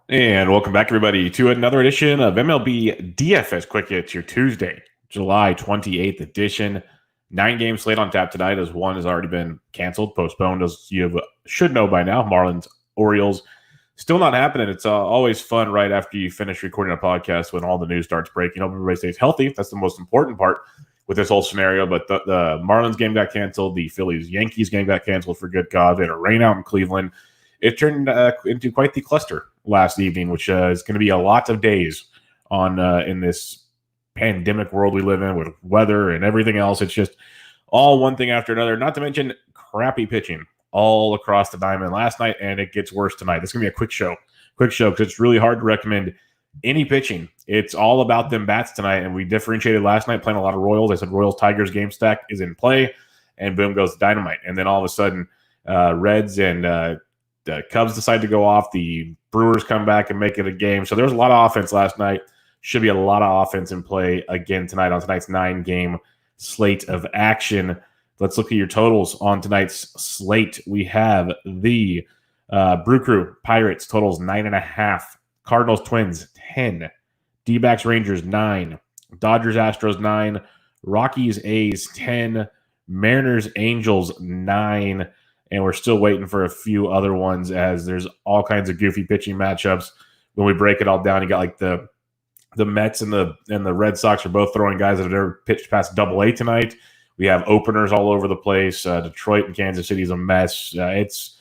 And welcome back, everybody, to another edition of MLB DFS Quick Hits, your Tuesday, July 28th edition. 9-game slate on tap tonight, as one has already been canceled, postponed, as you should know by now. Marlins, Orioles, still not happening. It's always fun right after you finish recording a podcast when all the news starts breaking. Hope everybody stays healthy. That's the most important part with this whole scenario. But the Marlins game got canceled. The Phillies-Yankees game got canceled for good cause. They had a rain out in Cleveland. It turned into quite the cluster last evening, which is going to be a lot of days on in this pandemic world we live in with weather and everything else. It's just all one thing after another, not to mention crappy pitching all across the diamond last night, and it gets worse tonight. This is going to be a quick show because it's really hard to recommend any pitching. It's all about them bats tonight, and we differentiated last night playing a lot of Royals. I said Royals-Tigers game stack is in play, and boom goes the dynamite. And then all of a sudden, Reds and the Cubs decide to go off. The Brewers come back and make it a game. So there was a lot of offense last night. Should be a lot of offense in play again tonight on tonight's 9-game slate of action. Let's look at your totals on tonight's slate. We have the Brew Crew Pirates totals 9.5. Cardinals Twins 10. D-backs Rangers 9. Dodgers Astros 9. Rockies A's 10. Mariners Angels 9. And we're still waiting for a few other ones as there's all kinds of goofy pitching matchups. When we break it all down, you got like the Mets and the Red Sox are both throwing guys that have never pitched past Double-A tonight. We have openers all over the place. Detroit and Kansas City is a mess. It's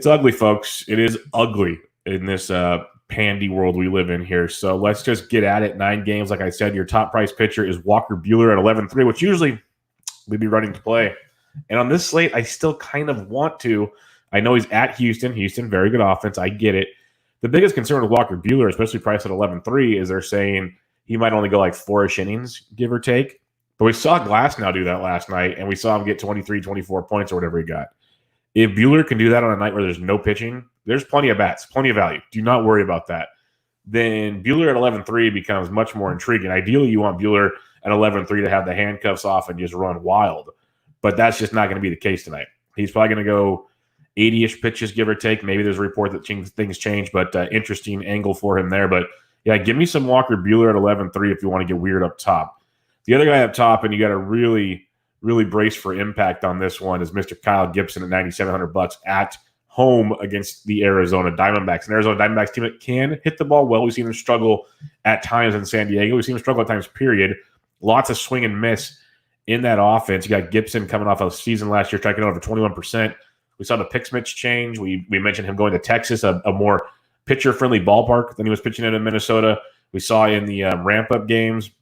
ugly, folks. It is ugly in this pandy world we live in here. So let's just get at it. 9 games, like I said. Your top price pitcher is Walker Buehler at 11.3, which usually we'd be running to play. And on this slate, I still kind of want to. I know he's at Houston. Houston, very good offense. I get it. The biggest concern with Walker Buehler, especially priced at 11.3, is they're saying he might only go like 4-ish innings, give or take. But we saw Glasnow do that last night, and we saw him get 23, 24 points or whatever he got. If Buehler can do that on a night where there's no pitching, there's plenty of bats, plenty of value. Do not worry about that. Then Buehler at 11.3 becomes much more intriguing. Ideally, you want Buehler at 11.3 to have the handcuffs off and just run wild. But that's just not going to be the case tonight. He's probably going to go 80-ish pitches, give or take. Maybe there's a report that things change, but interesting angle for him there. But, yeah, give me some Walker Buehler at 11.3 if you want to get weird up top. The other guy up top, and you got to really, really brace for impact on this one, is Mr. Kyle Gibson at $9,700 at home against the Arizona Diamondbacks. An Arizona Diamondbacks team that can hit the ball well. We've seen them struggle at times in San Diego. We've seen them struggle at times, period. Lots of swing and miss in that offense. You got Gibson coming off a season last year, striking over 21%. We saw the pitch mix change. We mentioned him going to Texas, a more pitcher-friendly ballpark than he was pitching in Minnesota. We saw in the ramp-up games,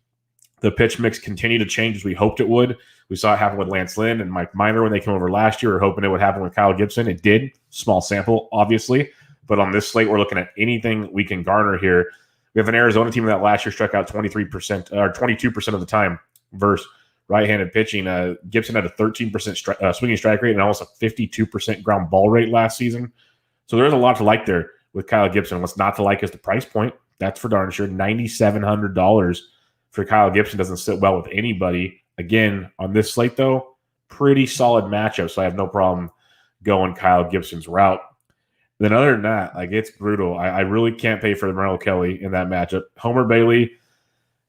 the pitch mix continued to change as we hoped it would. We saw it happen with Lance Lynn and Mike Minor when they came over last year. We were hoping it would happen with Kyle Gibson. It did. Small sample, obviously. But on this slate, we're looking at anything we can garner here. We have an Arizona team that last year struck out 23% or 22% of the time versus right-handed pitching. Gibson had a 13% swinging strike rate and almost a 52% ground ball rate last season. So there's a lot to like there with Kyle Gibson. What's not to like is the price point. That's for darn sure. $9,700 for Kyle Gibson doesn't sit well with anybody. Again, on this slate, though, pretty solid matchup, so I have no problem going Kyle Gibson's route. Then other than that, like, it's brutal. I really can't pay for Merrill Kelly in that matchup. Homer Bailey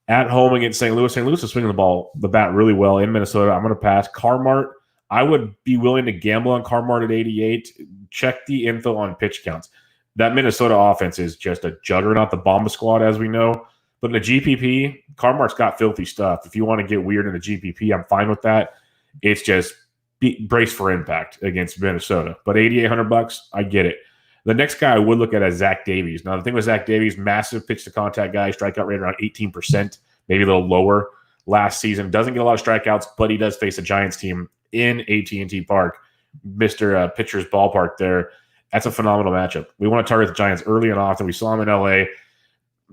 at home against St. Louis. St. Louis is swinging the bat really well in Minnesota. I'm going to pass. Carmart, I would be willing to gamble on Carmart at 88. Check the info on pitch counts. That Minnesota offense is just a juggernaut, the Bomba squad, as we know. But in the GPP, Carmart's got filthy stuff. If you want to get weird in the GPP, I'm fine with that. It's just brace for impact against Minnesota. But $8,800, I get it. The next guy I would look at is Zach Davies. Now, the thing with Zach Davies, massive pitch-to-contact guy, strikeout rate around 18%, maybe a little lower last season. Doesn't get a lot of strikeouts, but he does face a Giants team in AT&T Park, Mr. Pitcher's ballpark there. That's a phenomenal matchup. We want to target the Giants early and often. We saw them in L.A.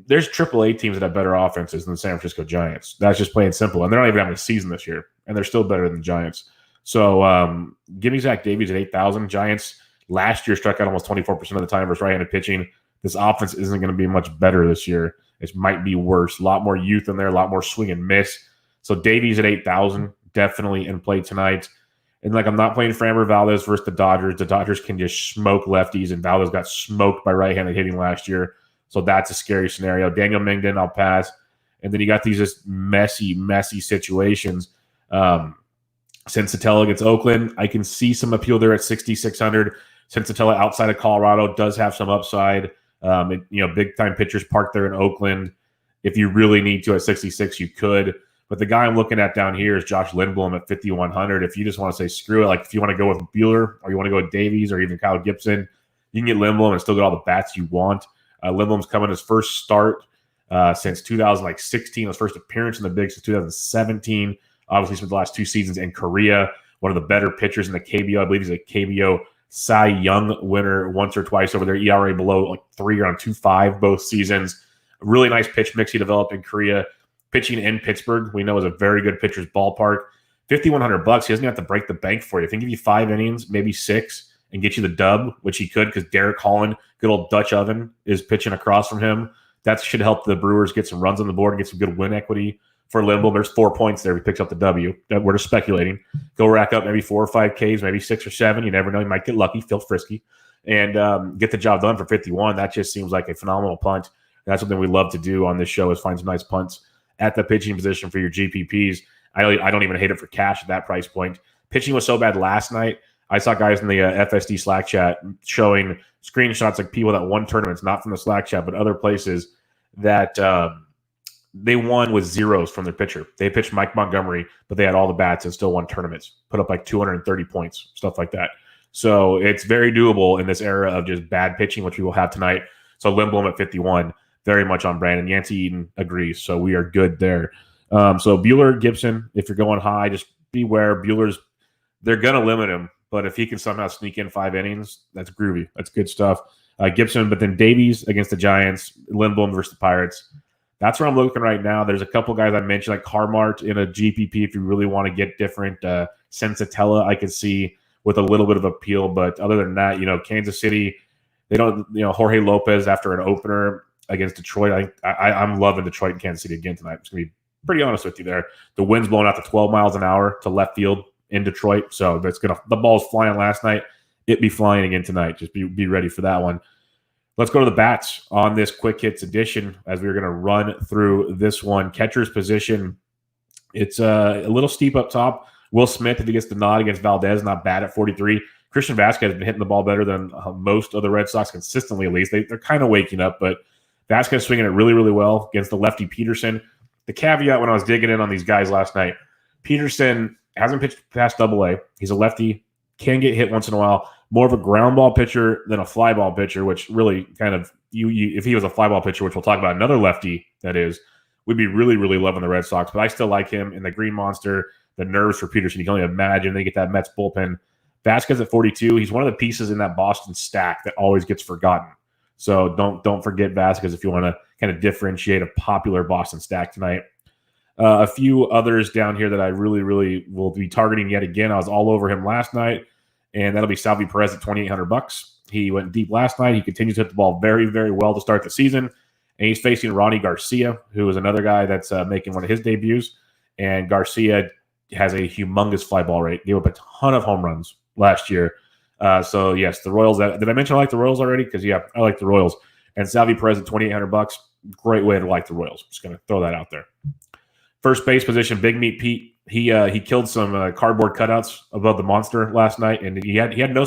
There's AAA teams that have better offenses than the San Francisco Giants. That's just plain simple. And they're not even having a season this year, and they're still better than the Giants. So give me Zach Davies at 8,000. Giants last year struck out almost 24% of the time versus right-handed pitching. This offense isn't going to be much better this year. It might be worse. A lot more youth in there, a lot more swing and miss. So Davies at 8,000, definitely in play tonight. And like, I'm not playing Framber Valdez versus the Dodgers. The Dodgers can just smoke lefties, and Valdez got smoked by right-handed hitting last year. So that's a scary scenario. Daniel Mengden, I'll pass. And then you got these just messy situations. Sensatella against Oakland, I can see some appeal there at 6,600. Sensatella outside of Colorado does have some upside. Big-time pitchers parked there in Oakland. If you really need to at 66, you could. But the guy I'm looking at down here is Josh Lindblom at 5,100. If you just want to say screw it, like if you want to go with Buehler or you want to go with Davies or even Kyle Gibson, you can get Lindblom and still get all the bats you want. Lindblom's coming his first start since 2016, his first appearance in the big since 2017. Obviously, spent the last 2 seasons in Korea. One of the better pitchers in the KBO. I believe he's a KBO Cy Young winner once or twice over there. ERA below 3 around 2.5 both seasons. Really nice pitch mix he developed in Korea. Pitching in Pittsburgh, we know, is a very good pitcher's ballpark. $5,100. He doesn't have to break the bank for you. If he can give you 5 innings, maybe 6, and get you the dub, which he could because Derek Holland, good old Dutch oven, is pitching across from him. That should help the Brewers get some runs on the board and get some good win equity for Lindblom. There's 4 points there. He picks up the W. We're just speculating. Go rack up maybe 4 or 5 Ks, maybe 6 or 7. You never know. You might get lucky, feel frisky, and get the job done for 51. That just seems like a phenomenal punt. That's something we love to do on this show, is find some nice punts at the pitching position for your GPPs. I don't even hate it for cash at that price point. Pitching was so bad last night. I saw guys in the FSD Slack chat showing screenshots, like people that won tournaments, not from the Slack chat, but other places, that they won with zeros from their pitcher. They pitched Mike Montgomery, but they had all the bats and still won tournaments, put up like 230 points, stuff like that. So it's very doable in this era of just bad pitching, which we will have tonight. So Lindblom at 51, very much on brand. And Yancey Eden agrees, so we are good there. So Buehler, Gibson, if you're going high, just beware. They're going to limit him, but if he can somehow sneak in 5 innings, that's groovy. That's good stuff. Gibson, but then Davies against the Giants, Lindblom versus the Pirates. That's where I'm looking right now. There's a couple guys I mentioned, like Carmart in a GPP if you really want to get different. Sensatella I could see with a little bit of appeal, but other than that, Kansas City, they don't, Jorge Lopez after an opener against Detroit. I'm loving Detroit and Kansas City again tonight. I'm just going to be pretty honest with you there. The wind's blowing out to 12 miles an hour to left field in Detroit, so the ball's flying last night. It be flying again tonight. Just be ready for that one. Let's go to the bats on this Quick Hits edition as we're going to run through this one. Catcher's position, it's a little steep up top. Will Smith, if he gets the nod against Valdez, not bad at 43. Christian Vasquez has been hitting the ball better than most of the Red Sox consistently, at least. They're kind of waking up, but Vasquez swinging it really, really well against the lefty Peterson. The caveat when I was digging in on these guys last night, Peterson hasn't pitched past AA. He's a lefty, can get hit once in a while. More of a ground ball pitcher than a fly ball pitcher, which really kind of, if he was a fly ball pitcher, which we'll talk about, another lefty that is, we'd be really, really loving the Red Sox. But I still like him in the Green Monster, the nerves for Peterson. You can only imagine they get that Mets bullpen. Vasquez at 42, he's one of the pieces in that Boston stack that always gets forgotten. So don't forget Vasquez if you want to kind of differentiate a popular Boston stack tonight. A few others down here that I really, really will be targeting yet again. I was all over him last night, and that'll be Salvi Perez at $2,800. He went deep last night. He continues to hit the ball very, very well to start the season, and he's facing Ronnie Garcia, who is another guy that's making one of his debuts. And Garcia has a humongous fly ball rate. Gave up a ton of home runs last year. So yes, the Royals. Did I mention I like the Royals already? Because yeah, I like the Royals. And Salvi Perez at $2,800. Great way to like the Royals. Just going to throw that out there. First base position, Big Meat Pete. He killed some cardboard cutouts above the monster last night, and he had no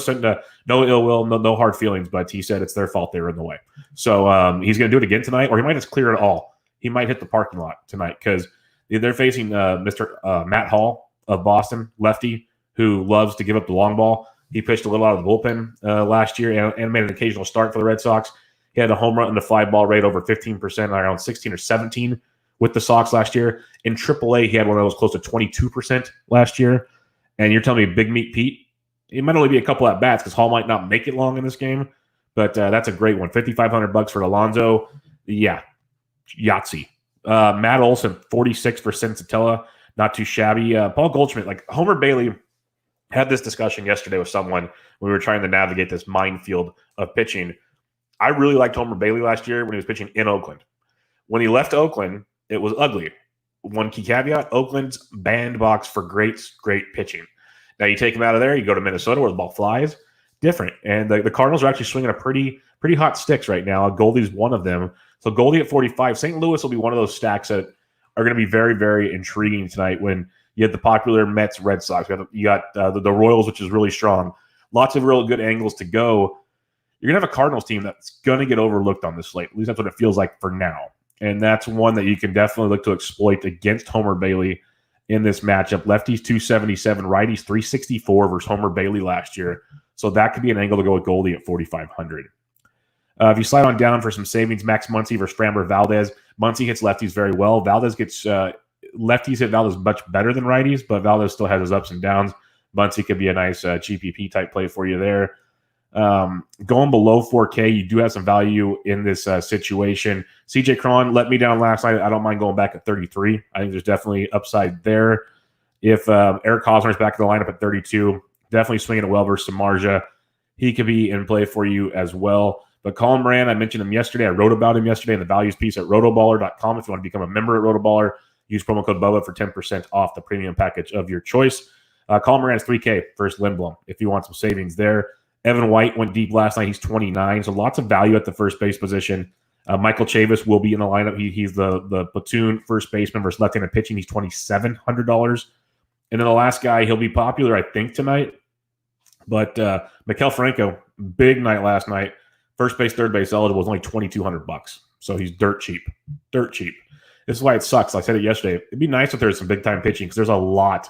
ill will, no hard feelings, but he said it's their fault they were in the way. So he's going to do it again tonight, or he might just clear it all. He might hit the parking lot tonight because they're facing Mr. Matt Hall of Boston, lefty, who loves to give up the long ball. He pitched a little out of the bullpen last year and made an occasional start for the Red Sox. He had a home run and the fly ball rate over 15%, around 16 or 17 with the Sox last year. In AAA, he had one of those close to 22% last year. And you're telling me Big Meat Pete, it might only be a couple at bats because Hall might not make it long in this game, but that's a great one. $5,500 for Alonso. Yeah, Yahtzee. Matt Olson, 46 for Sensatella. Not too shabby. Paul Goldschmidt, like Homer Bailey, had this discussion yesterday with someone when we were trying to navigate this minefield of pitching. I really liked Homer Bailey last year when he was pitching in Oakland. When he left Oakland, it was ugly. One key caveat, Oakland's bandbox for great pitching. Now you take him out of there, you go to Minnesota where the ball flies, different. And the Cardinals are actually swinging a pretty hot sticks right now. Goldie's one of them. So Goldie at 45. St. Louis will be one of those stacks that are going to be very, very intriguing tonight when you have the popular Mets, Red Sox. You got the Royals, which is really strong. Lots of real good angles to go. You're going to have a Cardinals team that's going to get overlooked on this slate. At least that's what it feels like for now. And that's one that you can definitely look to exploit against Homer Bailey in this matchup. Lefties 277, righties 364 versus Homer Bailey last year. So that could be an angle to go with Goldie at 4,500. If you slide on down for some savings, Max Muncy versus Framber Valdez. Muncy hits lefties very well. Valdez gets lefties hit Valdez much better than righties, but Valdez still has his ups and downs. Muncy could be a nice GPP type play for you there. Going below 4K, you do have some value in this situation. CJ Cron let me down last night. I don't mind going back at 33. I think there's definitely upside there. If Eric Hosmer's back in the lineup at 32, definitely swinging it well versus Samardzija. He could be in play for you as well. But Colin Moran, I mentioned him yesterday. I wrote about him yesterday in the values piece at rotoballer.com. If you want to become a member at RotoBaller, use promo code Bubba for 10% off the premium package of your choice. Colin Moran is 3K versus Lindblom if you want some savings there. Evan White went deep last night. He's 29, so lots of value at the first base position. Michael Chavis will be in the lineup. He's the platoon first baseman versus left-handed pitching. He's $2,700. And then the last guy, he'll be popular, I think, tonight. But Maikel Franco, big night last night. First base, third base eligible was only $2,200. So he's dirt cheap. Dirt cheap. This is why it sucks. I said it yesterday. It'd be nice if there's some big-time pitching because there's a lot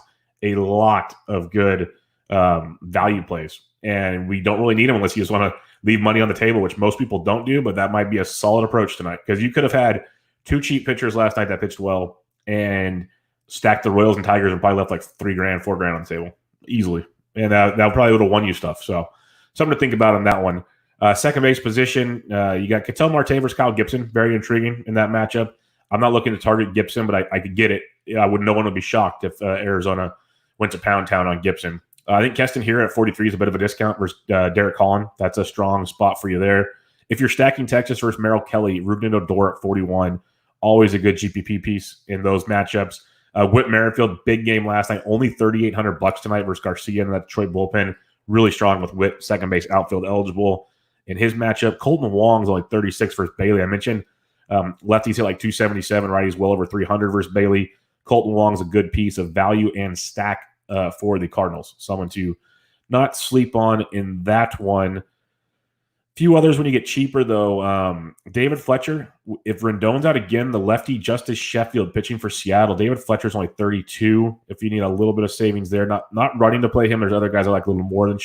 of good value plays. And we don't really need them unless you just want to leave money on the table, which most people don't do. But that might be a solid approach tonight because you could have had two cheap pitchers last night that pitched well and stacked the Royals and Tigers and probably left like $3,000, $4,000 on the table easily. And that probably would have won you stuff. So something to think about on that one. Second base position, you got Ketel Marte versus Kyle Gibson. Very intriguing in that matchup. I'm not looking to target Gibson, but I could get it. No one would be shocked if Arizona went to Pound Town on Gibson. I think Keston here at 43 is a bit of a discount versus Derek Collin. That's a strong spot for you there. If you're stacking Texas versus Merrill Kelly, Ruben Odor at 41, always a good GPP piece in those matchups. Whit Merrifield, big game last night, only $3,800 tonight versus Garcia in that Detroit bullpen. Really strong with Whit, second base outfield eligible. In his matchup, Colton Wong is only 36 versus Bailey. I mentioned lefties hit like 277, righties well over 300 versus Bailey. Colton Wong is a good piece of value and stack for the Cardinals. Someone to not sleep on in that one. Few others when you get cheaper, though. David Fletcher, if Rendon's out again, the lefty Justice Sheffield pitching for Seattle. David Fletcher's only 32. If you need a little bit of savings there, not running to play him. There's other guys I like a little more than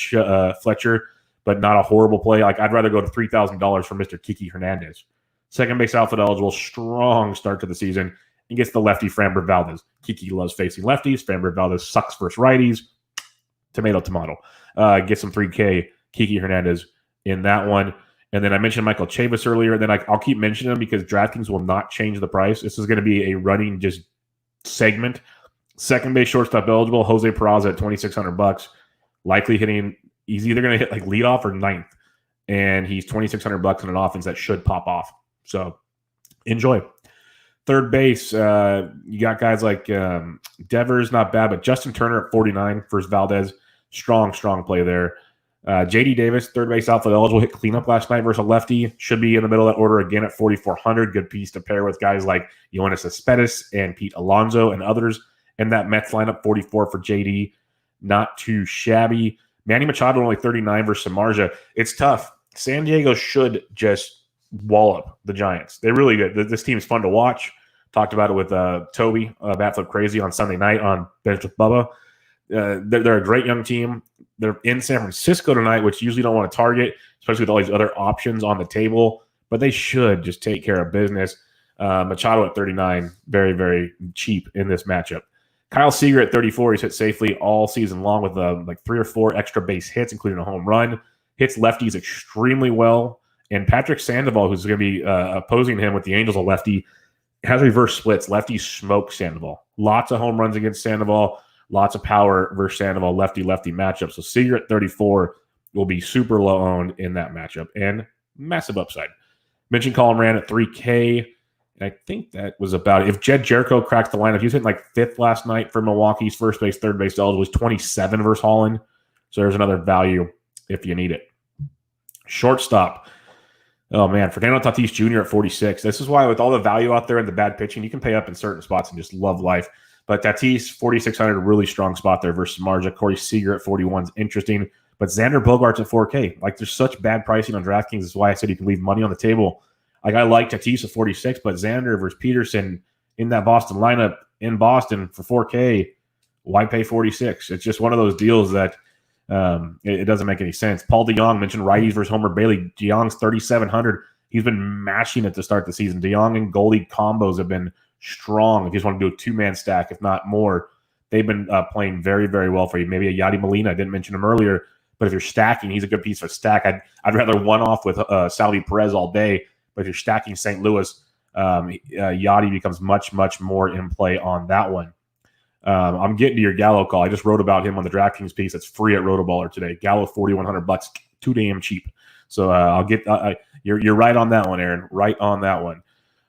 Fletcher, but not a horrible play. Like I'd rather go to $3,000 for Mr. Kiki Hernandez. Second base outfield eligible, strong start to the season. And gets the lefty Framber Valdez. Kiki loves facing lefties. Framber Valdez sucks versus righties. Tomato. Get some 3K Kiki Hernandez in that one. And then I mentioned Michael Chavis earlier. And then I'll keep mentioning him because DraftKings will not change the price. This is going to be a running just segment. Second base shortstop eligible, Jose Peraza at $2,600. Likely hitting, he's either going to hit like leadoff or ninth. And he's $2,600 in an offense that should pop off. So enjoy. Third base, you got guys like Devers, not bad, but Justin Turner at 49 versus Valdez. Strong play there. J.D. Davis, third base outfield eligible, hit cleanup last night versus a lefty. Should be in the middle of that order again at 4,400. Good piece to pair with guys like Yoenis Cespedes and Pete Alonso and others. And that Mets lineup, 44 for J.D. Not too shabby. Manny Machado only 39 versus Samardzija. It's tough. San Diego should just wallop the Giants. They're really good. This team's fun to watch. Talked about it with Toby, Batflip Crazy on Sunday night on Bench with Bubba. They're a great young team. They're in San Francisco tonight, which you usually don't want to target, especially with all these other options on the table. But they should just take care of business. Machado at 39, very, very cheap in this matchup. Kyle Seager at 34, he's hit safely all season long with like 3 or 4 extra base hits, including a home run. Hits lefties extremely well. And Patrick Sandoval, who's going to be opposing him with the Angels, a lefty, has reverse splits. Lefty smokes Sandoval. Lots of home runs against Sandoval. Lots of power versus Sandoval, lefty-lefty matchup. So Seager at 34 will be super low owned in that matchup and massive upside. Mentioned Colin Moran at 3K. And I think that was about it. If Jed Jericho cracks the lineup, he was hitting like 5th last night for Milwaukee's first base, third base eligible was 27 versus Holland. So there's another value if you need it. Shortstop. Oh, man. Fernando Tatis Jr. at 46. This is why with all the value out there and the bad pitching, you can pay up in certain spots and just love life. But Tatis, 4,600, really strong spot there versus Marja. Corey Seager at 41 is interesting. But Xander Bogaerts at 4K. Like, there's such bad pricing on DraftKings. That's why I said you can leave money on the table. Like, I like Tatis at 46, but Xander versus Peterson in that Boston lineup in Boston for 4K, why pay 46? It's just one of those deals that it doesn't make any sense. Paul DeJong mentioned righties versus Homer Bailey. DeJong's 3,700. He's been mashing it to start the season. DeJong and Goldie combos have been strong. If you just want to do a two-man stack, if not more, they've been playing very, very well for you. Maybe a Yadi Molina. I didn't mention him earlier, but if you're stacking, he's a good piece of a stack. I'd rather one-off with Salvi Perez all day, but if you're stacking St. Louis, Yadi becomes much, much more in play on that one. I'm getting to your Gallo call. I just wrote about him on the DraftKings piece. That's free at RotoBaller today. Gallo, $4,100, too damn cheap. So I'll get. You're right on that one, Aaron. Right on that one.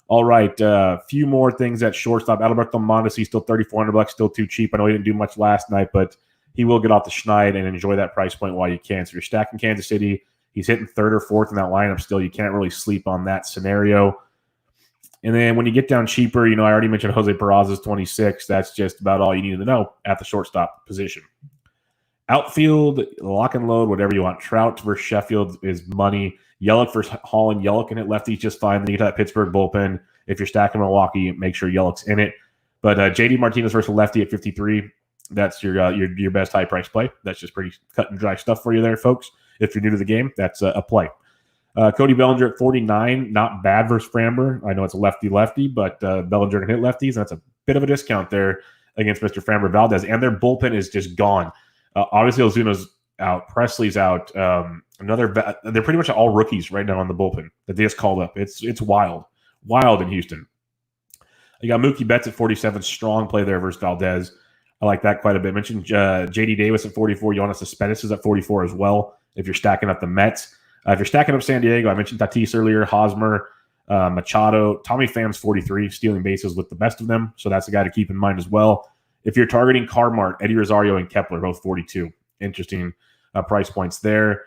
All right, a few more things at shortstop. Alberto Mondesi still $3,400, still too cheap. I know he didn't do much last night, but he will get off the schneid and enjoy that price point while you can. So you're stacking Kansas City. He's hitting 3rd or 4th in that lineup still. You can't really sleep on that scenario. And then when you get down cheaper, I already mentioned Jose Peraza's 26. That's just about all you need to know at the shortstop position. Outfield, lock and load, whatever you want. Trout versus Sheffield is money. Yelich versus Holland. Yelich can hit lefties just fine. Then you get that Pittsburgh bullpen. If you're stacking Milwaukee, make sure Yelich's in it. But JD Martinez versus lefty at 53. That's your best high price play. That's just pretty cut and dry stuff for you there, folks. If you're new to the game, that's a play. Cody Bellinger at 49, not bad versus Framber. I know it's a lefty-lefty, but Bellinger can hit lefties. That's a bit of a discount there against Mr. Framber Valdez. And their bullpen is just gone. Obviously, Ozuna's out. Presley's out. They're pretty much all rookies right now on the bullpen that they just called up. It's wild. Wild in Houston. You got Mookie Betts at 47, strong play there versus Valdez. I like that quite a bit. I mentioned J.D. Davis at 44. Yoenis Cespedes is at 44 as well if you're stacking up the Mets. If you're stacking up San Diego, I mentioned Tatis earlier, Hosmer, Machado. Tommy Pham's 43, stealing bases with the best of them. So that's a guy to keep in mind as well. If you're targeting Carmart, Eddie Rosario and Kepler, both 42. Interesting price points there.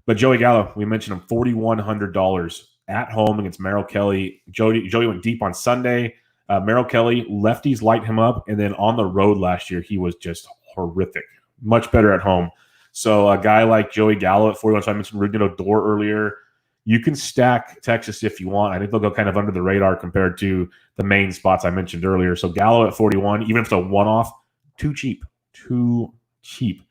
But Joey Gallo, we mentioned him, $4,100 at home against Merrill Kelly. Joey went deep on Sunday. Merrill Kelly, lefties light him up. And then on the road last year, he was just horrific. Much better at home. So a guy like Joey Gallo at 41, so I mentioned Rougned Odor earlier. You can stack Texas if you want. I think they'll go kind of under the radar compared to the main spots I mentioned earlier. So Gallo at 41, even if it's a one-off, too cheap. Too cheap.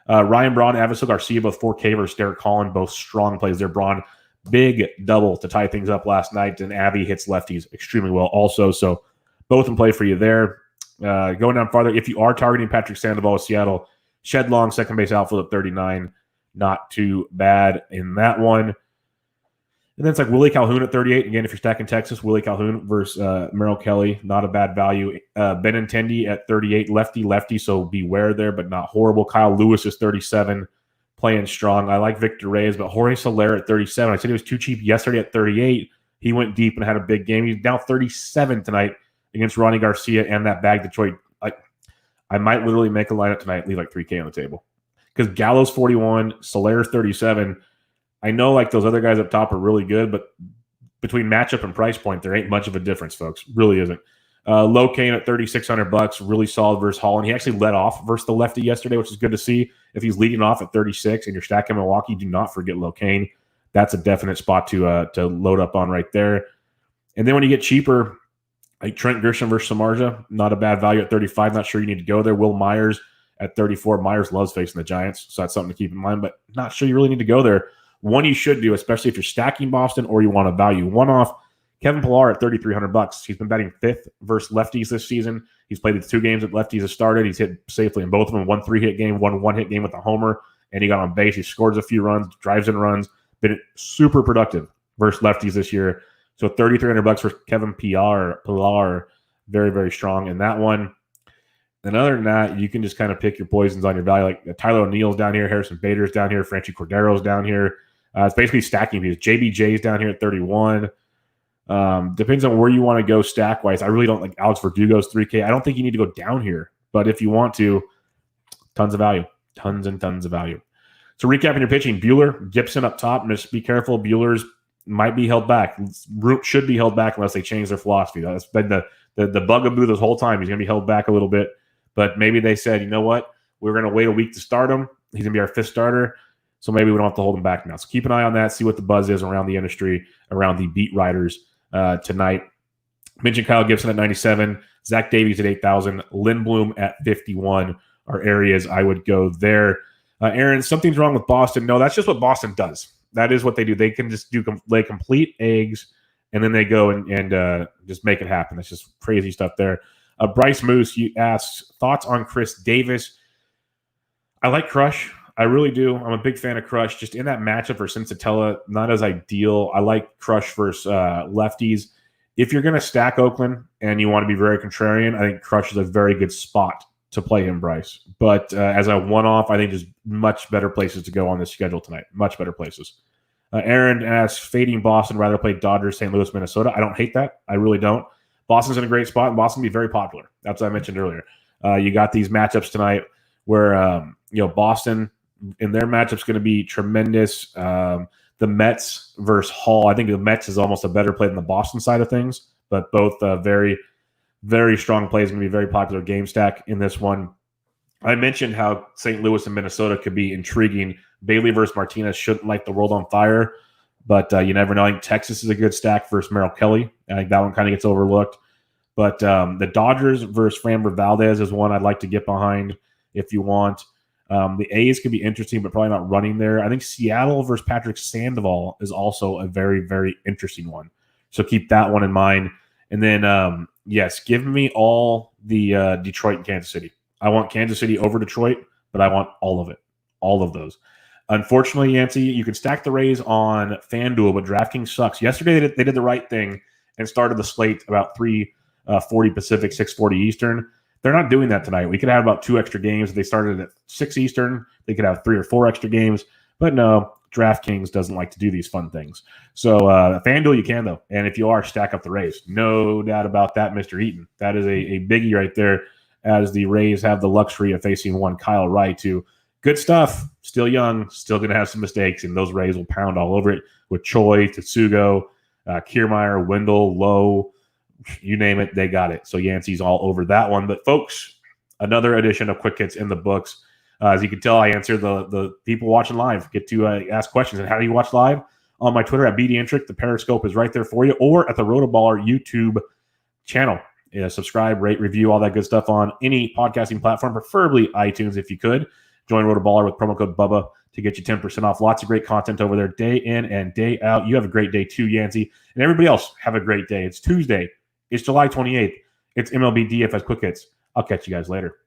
Ryan Braun, Avisail Garcia, both 4K versus Derek Holland, both strong plays there. Braun, big double to tie things up last night, and Abby hits lefties extremely well also. So both in play for you there. Going down farther, if you are targeting Patrick Sandoval with Seattle, Shed Long, second base outfield at 39. Not too bad in that one. And then it's like Willie Calhoun at 38. Again, if you're stacking Texas, Willie Calhoun versus Merrill Kelly, not a bad value. Benintendi at 38, lefty, so beware there, but not horrible. Kyle Lewis is 37, playing strong. I like Victor Reyes, but Jorge Soler at 37. I said he was too cheap yesterday at 38. He went deep and had a big game. He's now 37 tonight against Ronnie Garcia and that bag Detroit. I might literally make a lineup tonight, leave like 3K on the table. Because Gallo's 41, Soler's 37. I know like those other guys up top are really good, but between matchup and price point, there ain't much of a difference, folks. Really isn't. Low Kane at $3,600, really solid versus Holland. He actually led off versus the lefty yesterday, which is good to see. If he's leading off at 36 and you're stacking Milwaukee, do not forget Low Kane. That's a definite spot to load up on right there. And then when you get cheaper, like Trent Grisham versus Samardzija, not a bad value at 35. Not sure you need to go there. Will Myers at 34. Myers loves facing the Giants, so that's something to keep in mind, but not sure you really need to go there. One you should do, especially if you're stacking Boston or you want to value one-off, Kevin Pillar at $3,300. He's been batting 5th versus lefties this season. He's played the 2 games that lefties have started. He's hit safely in both of them. 1 3-hit game, 1 1-hit game with a homer, and he got on base. He scores a few runs, drives in runs. Been super productive versus lefties this year. So $3,300 for Kevin Pillar, very, very strong in that one. And other than that, you can just kind of pick your poisons on your value. Like Tyler O'Neill's down here, Harrison Bader's down here, Franchi Cordero's down here. It's basically stacking these. JBJ's down here at 31. Depends on where you want to go stack wise. I really don't like Alex Verdugo's 3K. I don't think you need to go down here, but if you want to, tons of value, tons and tons of value. So recapping your pitching, Buehler, Gibson up top. Just be careful. Buehler's might be held back. Should be held back unless they change their philosophy. That's been the bugaboo this whole time. He's going to be held back a little bit, but maybe they said, you know what? We're going to wait a week to start him. He's going to be our 5th starter. So maybe we don't have to hold him back now. So keep an eye on that. See what the buzz is around the industry, around the beat writers tonight. Mentioned Kyle Gibson at 97, Zach Davies at 8,000, Lindblom at 51 are areas I would go there. Aaron, something's wrong with Boston. No, that's just what Boston does. That is what they do. They can just lay complete eggs, and then they go and just make it happen. That's just crazy stuff there. Bryce Moose, you asked thoughts on Chris Davis. I like Crush. I really do. I'm a big fan of Crush. Just in that matchup for Sensatella, not as ideal. I like Crush versus lefties. If you're going to stack Oakland and you want to be very contrarian, I think Crush is a very good spot to play him, Bryce. But as a one-off, I think there's much better places to go on this schedule tonight. Much better places. Aaron asks, fading Boston, rather play Dodgers, St. Louis, Minnesota. I don't hate that. I really don't. Boston's in a great spot, and Boston can be very popular. That's what I mentioned earlier. You got these matchups tonight where Boston in their matchup's going to be tremendous. The Mets versus Hall. I think the Mets is almost a better play than the Boston side of things, but both very, very strong plays. Going to be a very popular game stack in this one. I mentioned how St. Louis and Minnesota could be intriguing. Bailey versus Martinez shouldn't light the world on fire, but you never know. I think Texas is a good stack versus Merrill Kelly. I think that one kind of gets overlooked. But the Dodgers versus Framber Valdez is one I'd like to get behind if you want. The A's could be interesting, but probably not running there. I think Seattle versus Patrick Sandoval is also a very, very interesting one. So keep that one in mind. And then, yes, give me all the Detroit and Kansas City. I want Kansas City over Detroit, but I want all of it, all of those. Unfortunately, Yancey, you can stack the Rays on FanDuel, but DraftKings sucks. Yesterday, they did the right thing and started the slate about 3:40 Pacific, 6:40 Eastern. They're not doing that tonight. We could have about 2 extra games. If they started at 6 Eastern, they could have 3 or 4 extra games. But no, DraftKings doesn't like to do these fun things. So FanDuel, you can, though. And if you are, stack up the Rays. No doubt about that, Mr. Eaton. That is a biggie right there, as the Rays have the luxury of facing one Kyle Wright, who good stuff, still young, still going to have some mistakes, and those Rays will pound all over it with Choi, Tetsugo, Kiermaier, Wendell, Lowe, you name it, they got it. So Yancey's all over that one. But folks, another edition of Quick Hits in the books. As you can tell, I answer the people watching live. Get to ask questions. And how do you watch live? On my Twitter at BDintric. The Periscope is right there for you. Or at the RotoBaller YouTube channel. Subscribe, rate, review, all that good stuff on any podcasting platform, preferably iTunes if you could. Join RotoBaller with promo code Bubba to get you 10% off. Lots of great content over there day in and day out. You have a great day too, Yancey. And everybody else, have a great day. It's Tuesday. It's July 28th. It's MLB DFS Quick Hits. I'll catch you guys later.